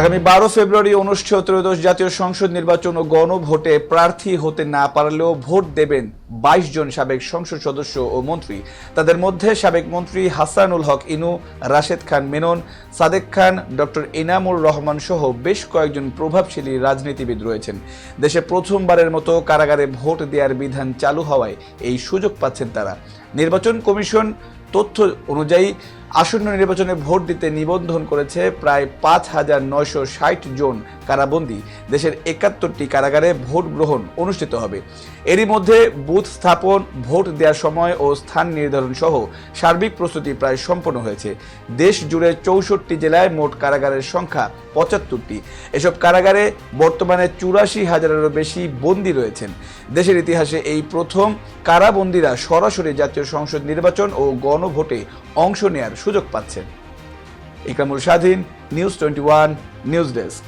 আগামী 12 ফেব্রুয়ারি অনুষ্ঠেয় ত্রয়োদশ জাতীয় সংসদ নির্বাচন ও গণভোটে প্রার্থী হতে না পারলেও ভোট দেবেন 22 জন সাবেক সংসদ সদস্য ও মন্ত্রী। তাদের মধ্যে সাবেক মন্ত্রী হাসানুল হক ইনু, রাশেদ খান মেনন, সাদেক খান, ডক্টর ইনামুর রহমান সহ বেশ কয়েকজন প্রভাবশালী রাজনীতিবিদ রয়েছেন। দেশে প্রথমবারের মতো কারাগারে ভোট দেওয়ার বিধান চালু হওয়ায় এই সুযোগ পাচ্ছেন তারা। নির্বাচন কমিশন তথ্য অনুযায়ী আসন্ন নির্বাচনে ভোট দিতে নিবন্ধন করেছে প্রায় 5,960 জন কারাবন্দী। দেশের 71টি কারাগারে ভোট গ্রহণ অনুষ্ঠিত হবে। এরই মধ্যে বুথ স্থাপন, ভোট দেওয়ার সময় ও স্থান নির্ধারণ সহ সার্বিক প্রস্তুতি প্রায় সম্পন্ন হয়েছে। দেশ জুড়ে 64 জেলায় মোট কারাগারের সংখ্যা 75টি। এসব কারাগারে বর্তমানে 84,000-এরও বেশি বন্দী রয়েছেন। দেশের ইতিহাসে এই প্রথম কারাবন্দীরা সরাসরি জাতীয় সংসদ নির্বাচন ও গণভোটে অংশ নেয়ার সুযোগ পাচ্ছেন। ইকরামুল স্বাধীন, নিউজ 21 নিউজ ডেস্ক।